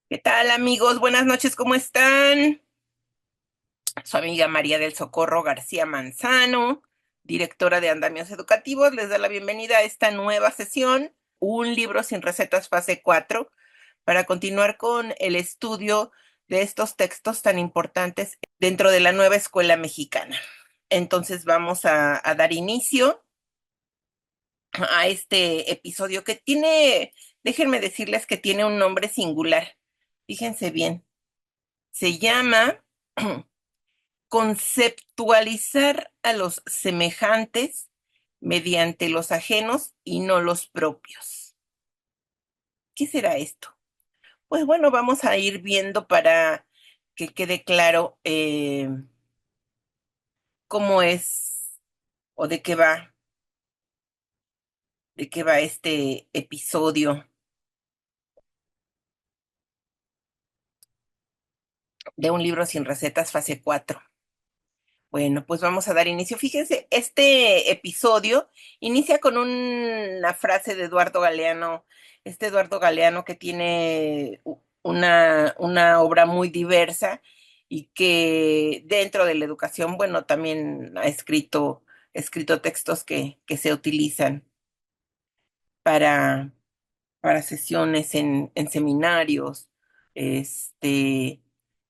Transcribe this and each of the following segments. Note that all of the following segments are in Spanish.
¿Qué tal, amigos? Buenas noches, ¿cómo están? Su amiga María del Socorro García Manzano, directora de Andamios Educativos, les da la bienvenida a esta nueva sesión, Un libro sin recetas fase 4, para continuar con el estudio de estos textos tan importantes dentro de la nueva escuela mexicana. Entonces vamos a dar inicio a este episodio que tiene, déjenme decirles que tiene un nombre singular. Fíjense bien. Se llama conceptualizar a los semejantes mediante los ajenos y no los propios. ¿Qué será esto? Pues bueno, vamos a ir viendo para que quede claro cómo es o de qué va este episodio de un libro sin recetas fase 4. Bueno, pues vamos a dar inicio. Fíjense, este episodio inicia con una frase de Eduardo Galeano, este Eduardo Galeano que tiene una obra muy diversa y que dentro de la educación, bueno, también ha escrito textos que se utilizan para, para sesiones en seminarios, este,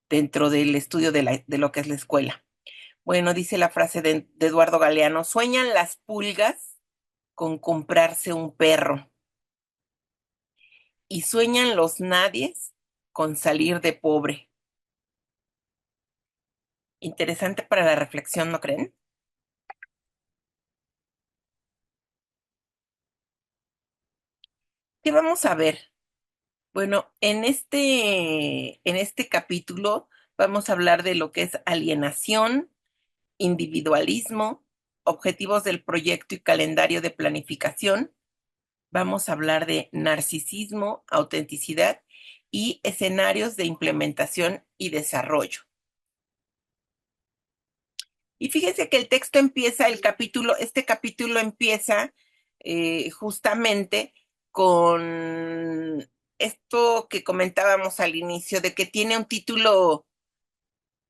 dentro del estudio de lo que es la escuela. Bueno, dice la frase de Eduardo Galeano: sueñan las pulgas con comprarse un perro y sueñan los nadies con salir de pobre. Interesante para la reflexión, ¿no creen? ¿Qué vamos a ver? Bueno, en este capítulo vamos a hablar de lo que es alienación, individualismo, objetivos del proyecto y calendario de planificación. Vamos a hablar de narcisismo, autenticidad y escenarios de implementación y desarrollo. Y fíjense que el texto empieza, este capítulo empieza justamente con esto que comentábamos al inicio, de que tiene un título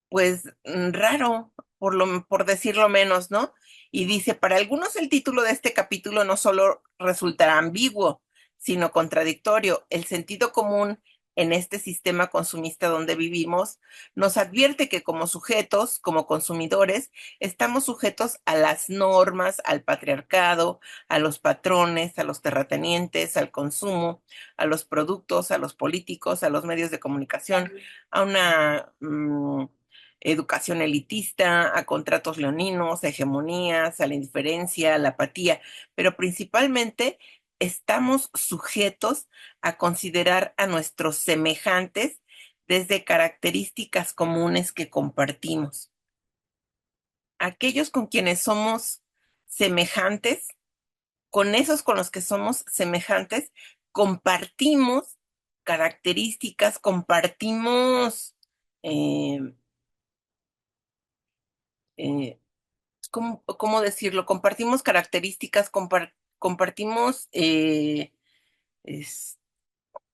pues raro, por decirlo menos, ¿no? Y dice, para algunos el título de este capítulo no solo resultará ambiguo, sino contradictorio. El sentido común en este sistema consumista donde vivimos nos advierte que como sujetos, como consumidores, estamos sujetos a las normas, al patriarcado, a los patrones, a los terratenientes, al consumo, a los productos, a los políticos, a los medios de comunicación, a una educación elitista, a contratos leoninos, a hegemonías, a la indiferencia, a la apatía, pero principalmente estamos sujetos a considerar a nuestros semejantes desde características comunes que compartimos. Aquellos con quienes somos semejantes, con esos con los que somos semejantes, compartimos características, compartimos eh, eh, ¿cómo decirlo? Compartimos características, compartimos, es-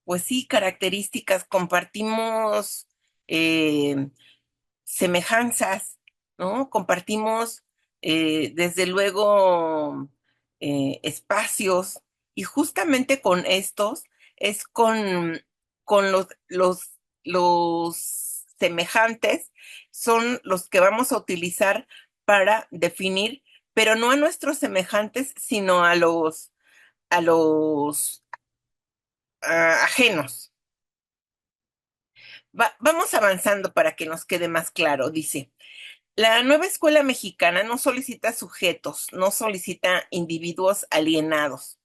pues sí, características, compartimos eh, semejanzas, ¿no? Compartimos, desde luego, espacios, y justamente con estos es con los semejantes, son los que vamos a utilizar para definir, pero no a nuestros semejantes, sino a los ajenos. Vamos avanzando para que nos quede más claro. Dice, la nueva escuela mexicana no solicita sujetos, no solicita individuos alienados.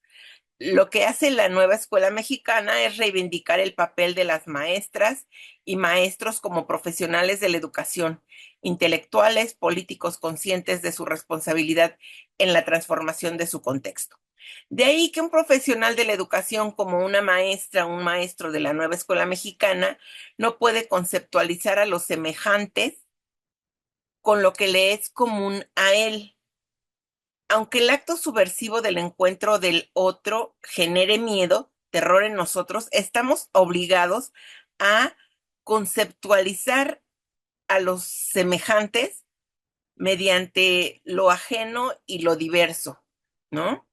Lo que hace la nueva escuela mexicana es reivindicar el papel de las maestras y maestros como profesionales de la educación, intelectuales, políticos conscientes de su responsabilidad en la transformación de su contexto. De ahí que un profesional de la educación como una maestra o un maestro de la nueva escuela mexicana no puede conceptualizar a los semejantes con lo que le es común a él. Aunque el acto subversivo del encuentro del otro genere miedo, terror en nosotros, estamos obligados a conceptualizar a los semejantes mediante lo ajeno y lo diverso, ¿no?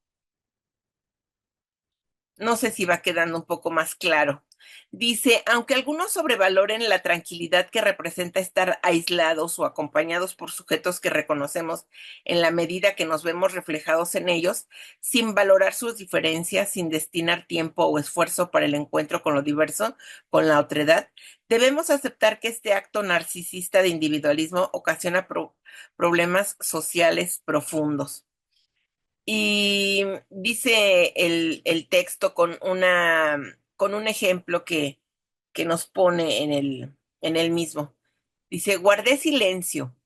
No sé si va quedando un poco más claro. Dice, aunque algunos sobrevaloren la tranquilidad que representa estar aislados o acompañados por sujetos que reconocemos en la medida que nos vemos reflejados en ellos, sin valorar sus diferencias, sin destinar tiempo o esfuerzo para el encuentro con lo diverso, con la otredad, debemos aceptar que este acto narcisista de individualismo ocasiona problemas sociales profundos. Y dice el texto con un ejemplo que nos pone en el mismo. Dice, guardé silencio.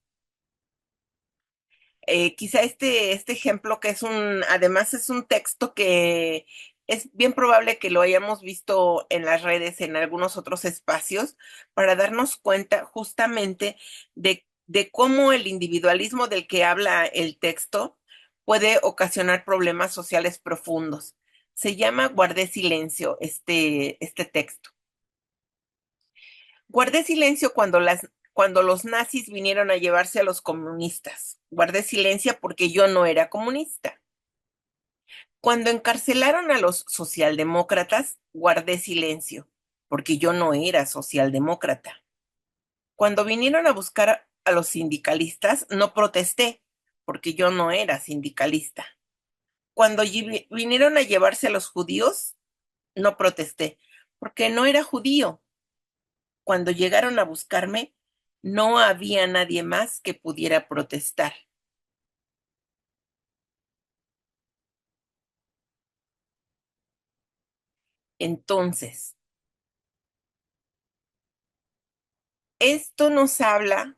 Quizá este ejemplo que además es un texto que es bien probable que lo hayamos visto en las redes, en algunos otros espacios, para darnos cuenta justamente de cómo el individualismo del que habla el texto puede ocasionar problemas sociales profundos. Se llama Guardé silencio, este texto. Guardé silencio cuando los nazis vinieron a llevarse a los comunistas. Guardé silencio porque yo no era comunista. Cuando encarcelaron a los socialdemócratas, guardé silencio porque yo no era socialdemócrata. Cuando vinieron a buscar a los sindicalistas, no protesté porque yo no era sindicalista. Cuando vinieron a llevarse a los judíos, no protesté porque no era judío. Cuando llegaron a buscarme, no había nadie más que pudiera protestar. Entonces, esto nos habla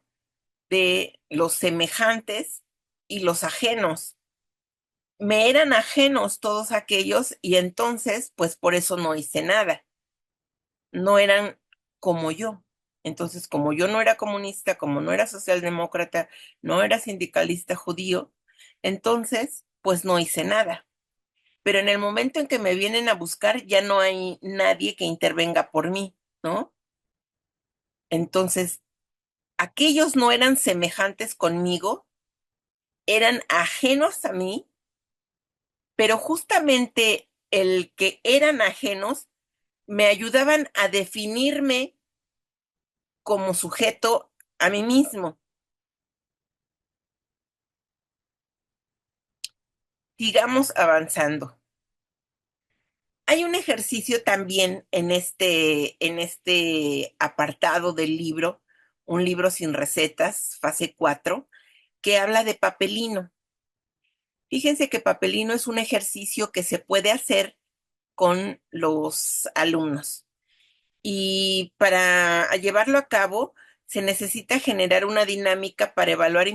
de los semejantes y los ajenos. Me eran ajenos todos aquellos y entonces, pues por eso no hice nada. No eran como yo. Entonces, como yo no era comunista, como no era socialdemócrata, no era sindicalista judío, entonces, pues no hice nada. Pero en el momento en que me vienen a buscar, ya no hay nadie que intervenga por mí, ¿no? Entonces, aquellos no eran semejantes conmigo, eran ajenos a mí, pero justamente el que eran ajenos me ayudaban a definirme como sujeto a mí mismo. Sigamos avanzando. Hay un ejercicio también en este apartado del libro, un libro sin recetas, fase 4, que habla de papelino. Fíjense que papelino es un ejercicio que se puede hacer con los alumnos. Y para llevarlo a cabo, se necesita generar una dinámica para evaluar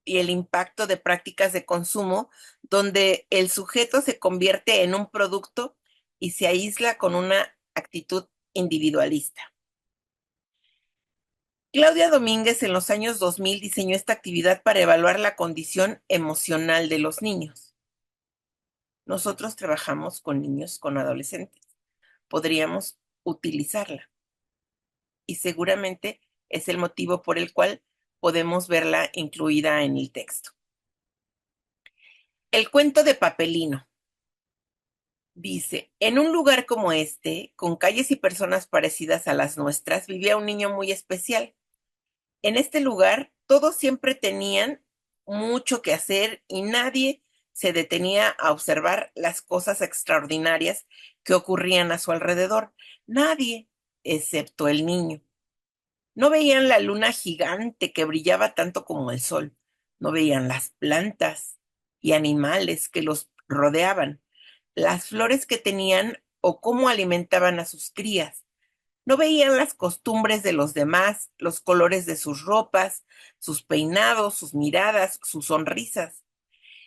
y el impacto de prácticas de consumo, donde el sujeto se convierte en un producto y se aísla con una actitud individualista. Claudia Domínguez en los años 2000 diseñó esta actividad para evaluar la condición emocional de los niños. Nosotros trabajamos con niños, con adolescentes. Podríamos utilizarla y seguramente es el motivo por el cual podemos verla incluida en el texto. El cuento de Papelino dice, en un lugar como este, con calles y personas parecidas a las nuestras, vivía un niño muy especial. En este lugar, todos siempre tenían mucho que hacer y nadie se detenía a observar las cosas extraordinarias que ocurrían a su alrededor. Nadie, excepto el niño. No veían la luna gigante que brillaba tanto como el sol. No veían las plantas y animales que los rodeaban, las flores que tenían o cómo alimentaban a sus crías. No veían las costumbres de los demás, los colores de sus ropas, sus peinados, sus miradas, sus sonrisas.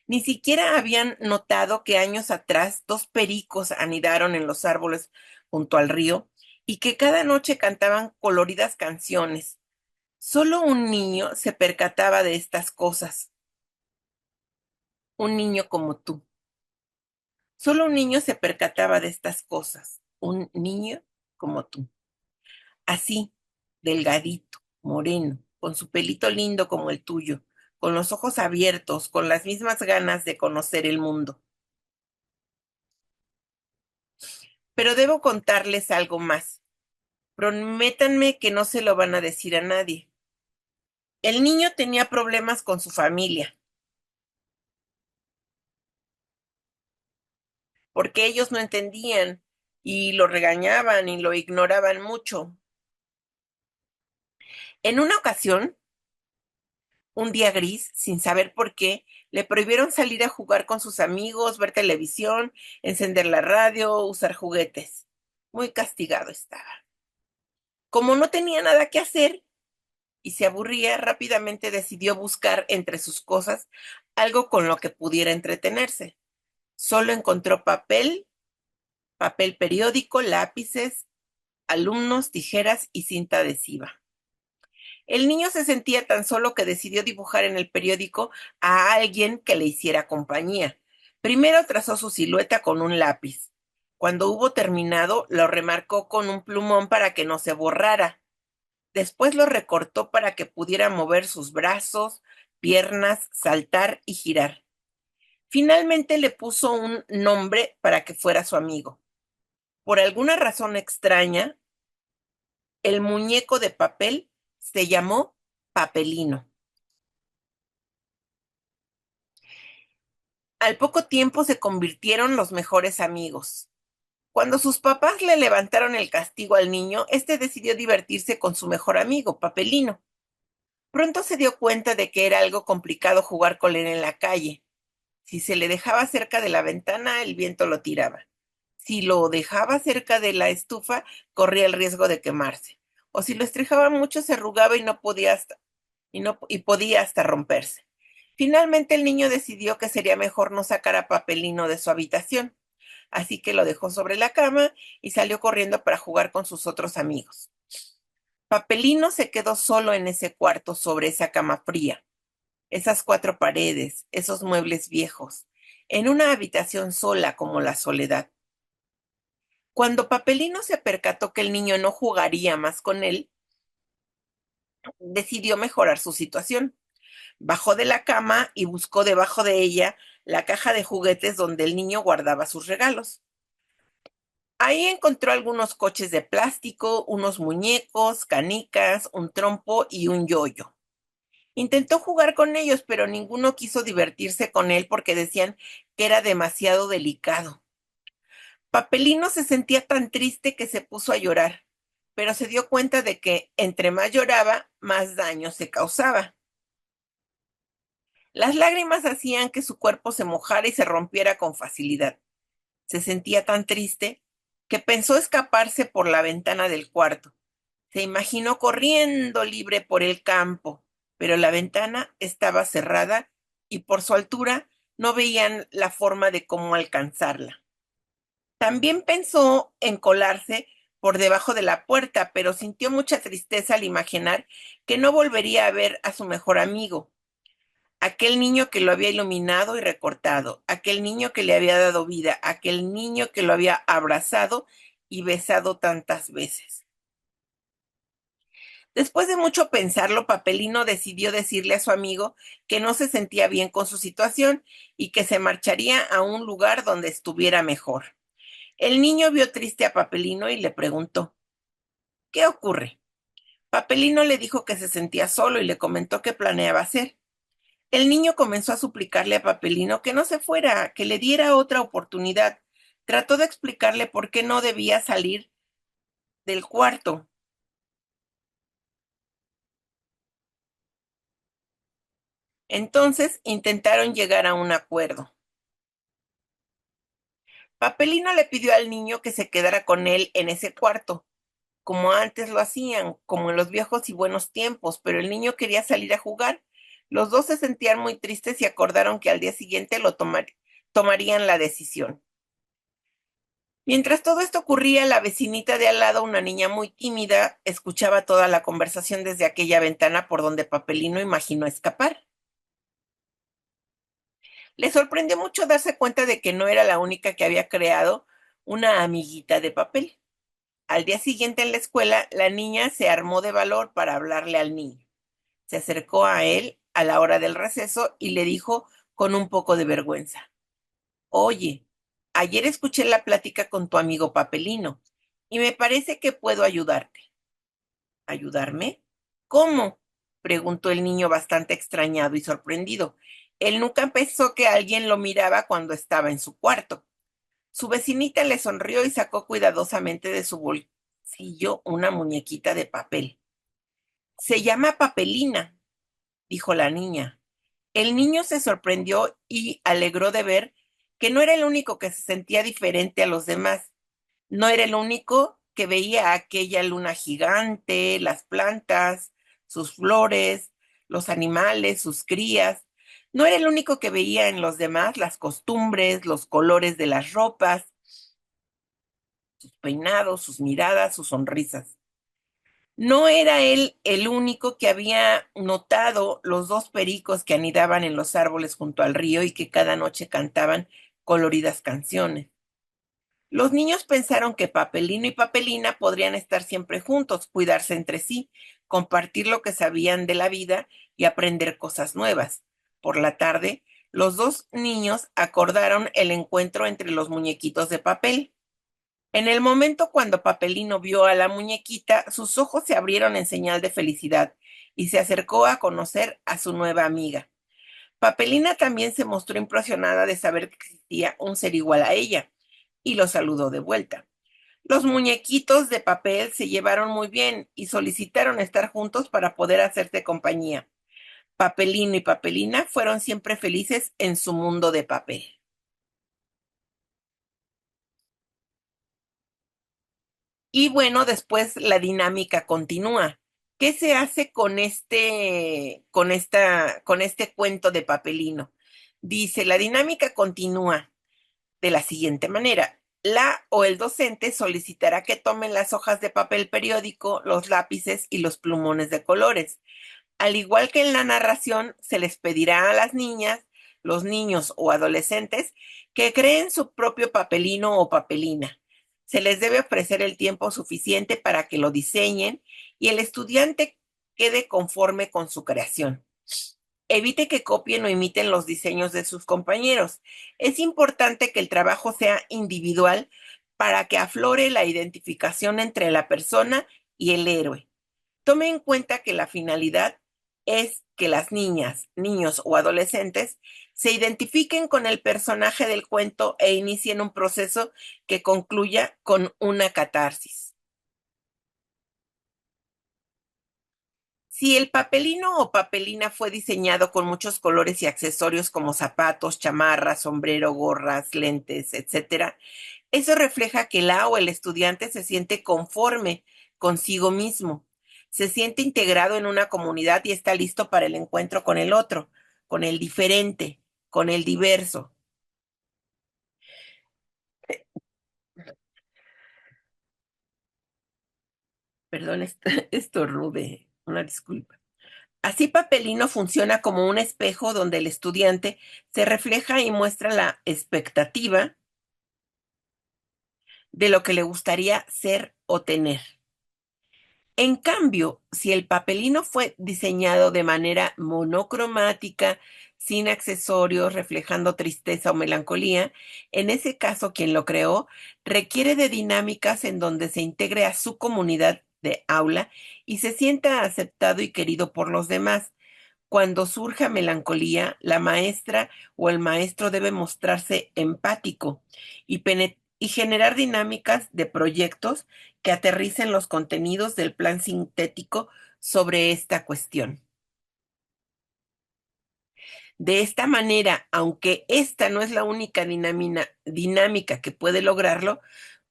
Ni siquiera habían notado que años atrás dos pericos anidaron en los árboles junto al río y que cada noche cantaban coloridas canciones. Solo un niño se percataba de estas cosas, un niño como tú. Solo un niño se percataba de estas cosas, un niño como tú. así, delgadito, moreno, con su pelito lindo como el tuyo, con los ojos abiertos, con las mismas ganas de conocer el mundo. Pero debo contarles algo más. Prométanme que no se lo van a decir a nadie. El niño tenía problemas con su familia, porque ellos no entendían y lo regañaban y lo ignoraban mucho. En una ocasión, un día gris, sin saber por qué, le prohibieron salir a jugar con sus amigos, ver televisión, encender la radio, usar juguetes. Muy castigado estaba. Como no tenía nada que hacer y se aburría, rápidamente decidió buscar entre sus cosas algo con lo que pudiera entretenerse. Solo encontró papel periódico, lápices, alumnos, tijeras y cinta adhesiva. El niño se sentía tan solo que decidió dibujar en el periódico a alguien que le hiciera compañía. Primero trazó su silueta con un lápiz. Cuando hubo terminado, lo remarcó con un plumón para que no se borrara. Después lo recortó para que pudiera mover sus brazos, piernas, saltar y girar. Finalmente le puso un nombre para que fuera su amigo. Por alguna razón extraña, el muñeco de papel se llamó Papelino. Al poco tiempo se convirtieron los mejores amigos. Cuando sus papás le levantaron el castigo al niño, este decidió divertirse con su mejor amigo, Papelino. Pronto se dio cuenta de que era algo complicado jugar con él en la calle. Si se le dejaba cerca de la ventana, el viento lo tiraba. Si lo dejaba cerca de la estufa, corría el riesgo de quemarse. O si lo estrujaba mucho, se arrugaba y podía hasta romperse. Finalmente el niño decidió que sería mejor no sacar a Papelino de su habitación, así que lo dejó sobre la cama y salió corriendo para jugar con sus otros amigos. Papelino se quedó solo en ese cuarto sobre esa cama fría, esas cuatro paredes, esos muebles viejos, en una habitación sola como la soledad. Cuando Papelino se percató que el niño no jugaría más con él, decidió mejorar su situación. Bajó de la cama y buscó debajo de ella la caja de juguetes donde el niño guardaba sus regalos. Ahí encontró algunos coches de plástico, unos muñecos, canicas, un trompo y un yoyo. Intentó jugar con ellos, pero ninguno quiso divertirse con él porque decían que era demasiado delicado. Papelino se sentía tan triste que se puso a llorar, pero se dio cuenta de que entre más lloraba, más daño se causaba. Las lágrimas hacían que su cuerpo se mojara y se rompiera con facilidad. Se sentía tan triste que pensó escaparse por la ventana del cuarto. Se imaginó corriendo libre por el campo, pero la ventana estaba cerrada y por su altura no veían la forma de cómo alcanzarla. También pensó en colarse por debajo de la puerta, pero sintió mucha tristeza al imaginar que no volvería a ver a su mejor amigo, aquel niño que lo había iluminado y recortado, aquel niño que le había dado vida, aquel niño que lo había abrazado y besado tantas veces. Después de mucho pensarlo, Papelino decidió decirle a su amigo que no se sentía bien con su situación y que se marcharía a un lugar donde estuviera mejor. El niño vio triste a Papelino y le preguntó: ¿qué ocurre? Papelino le dijo que se sentía solo y le comentó qué planeaba hacer. El niño comenzó a suplicarle a Papelino que no se fuera, que le diera otra oportunidad. Trató de explicarle por qué no debía salir del cuarto. Entonces intentaron llegar a un acuerdo. Papelino le pidió al niño que se quedara con él en ese cuarto, como antes lo hacían, como en los viejos y buenos tiempos, pero el niño quería salir a jugar. Los dos se sentían muy tristes y acordaron que al día siguiente tomarían la decisión. Mientras todo esto ocurría, la vecinita de al lado, una niña muy tímida, escuchaba toda la conversación desde aquella ventana por donde Papelino imaginó escapar. Le sorprendió mucho darse cuenta de que no era la única que había creado una amiguita de papel. Al día siguiente en la escuela, la niña se armó de valor para hablarle al niño. Se acercó a él a la hora del receso y le dijo con un poco de vergüenza: Oye, ayer escuché la plática con tu amigo Papelino y me parece que puedo ayudarte. ¿Ayudarme? ¿Cómo? Preguntó el niño bastante extrañado y sorprendido. Él nunca pensó que alguien lo miraba cuando estaba en su cuarto. Su vecinita le sonrió y sacó cuidadosamente de su bolsillo una muñequita de papel. Se llama Papelina, dijo la niña. El niño se sorprendió y alegró de ver que no era el único que se sentía diferente a los demás. No era el único que veía aquella luna gigante, las plantas, sus flores, los animales, sus crías. No era el único que veía en los demás las costumbres, los colores de las ropas, sus peinados, sus miradas, sus sonrisas. No era él el único que había notado los dos pericos que anidaban en los árboles junto al río y que cada noche cantaban coloridas canciones. Los niños pensaron que Papelino y Papelina podrían estar siempre juntos, cuidarse entre sí, compartir lo que sabían de la vida y aprender cosas nuevas. Por la tarde, los dos niños acordaron el encuentro entre los muñequitos de papel. En el momento cuando Papelino vio a la muñequita, sus ojos se abrieron en señal de felicidad y se acercó a conocer a su nueva amiga. Papelina también se mostró impresionada de saber que existía un ser igual a ella y lo saludó de vuelta. Los muñequitos de papel se llevaron muy bien y solicitaron estar juntos para poder hacerse compañía. Papelino y Papelina fueron siempre felices en su mundo de papel. Y bueno, después la dinámica continúa. ¿Qué se hace con este cuento de Papelino? Dice, la dinámica continúa de la siguiente manera. La o el docente solicitará que tomen las hojas de papel periódico, los lápices y los plumones de colores. Al igual que en la narración, se les pedirá a las niñas, los niños o adolescentes que creen su propio papelino o papelina. Se les debe ofrecer el tiempo suficiente para que lo diseñen y el estudiante quede conforme con su creación. Evite que copien o imiten los diseños de sus compañeros. Es importante que el trabajo sea individual para que aflore la identificación entre la persona y el héroe. Tome en cuenta que la finalidad es que las niñas, niños o adolescentes se identifiquen con el personaje del cuento e inicien un proceso que concluya con una catarsis. Si el papelino o papelina fue diseñado con muchos colores y accesorios como zapatos, chamarras, sombrero, gorras, lentes, etcétera, eso refleja que la o el estudiante se siente conforme consigo mismo, se siente integrado en una comunidad y está listo para el encuentro con el otro, con el diferente, con el diverso. Perdón, esto rude, una disculpa. Así Papelino funciona como un espejo donde el estudiante se refleja y muestra la expectativa de lo que le gustaría ser o tener. En cambio, si el papelino fue diseñado de manera monocromática, sin accesorios, reflejando tristeza o melancolía, en ese caso quien lo creó requiere de dinámicas en donde se integre a su comunidad de aula y se sienta aceptado y querido por los demás. Cuando surja melancolía, la maestra o el maestro debe mostrarse empático y generar dinámicas de proyectos que aterricen los contenidos del plan sintético sobre esta cuestión. De esta manera, aunque esta no es la única dinámica que puede lograrlo,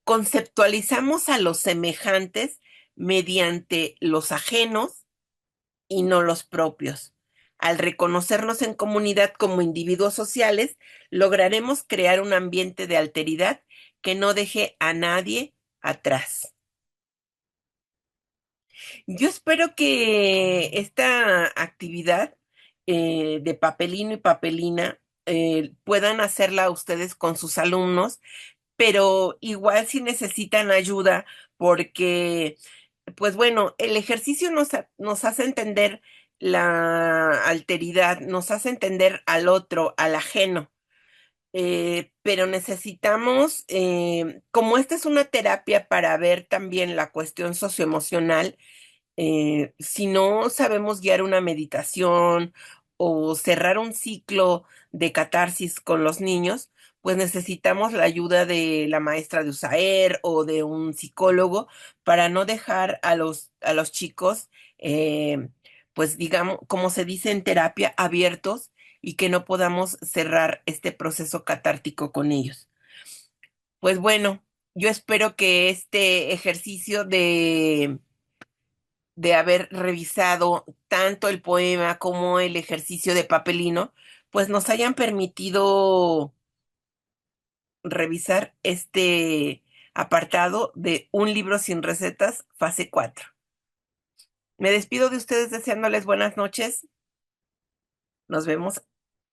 conceptualizamos a los semejantes mediante los ajenos y no los propios. Al reconocernos en comunidad como individuos sociales, lograremos crear un ambiente de alteridad que no deje a nadie atrás. Yo espero que esta actividad de papelino y papelina puedan hacerla ustedes con sus alumnos, pero igual si necesitan ayuda, porque, pues bueno, el ejercicio nos hace entender la alteridad, nos hace entender al otro, al ajeno. Pero necesitamos, como esta es una terapia para ver también la cuestión socioemocional, si no sabemos guiar una meditación o cerrar un ciclo de catarsis con los niños, pues necesitamos la ayuda de la maestra de USAER o de un psicólogo para no dejar a los chicos, eh, pues digamos, como se dice en terapia, abiertos y que no podamos cerrar este proceso catártico con ellos. Pues bueno, yo espero que este ejercicio de haber revisado tanto el poema como el ejercicio de papelino, pues nos hayan permitido revisar este apartado de Un libro sin recetas, fase 4. Me despido de ustedes deseándoles buenas noches. Nos vemos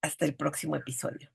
hasta el próximo episodio.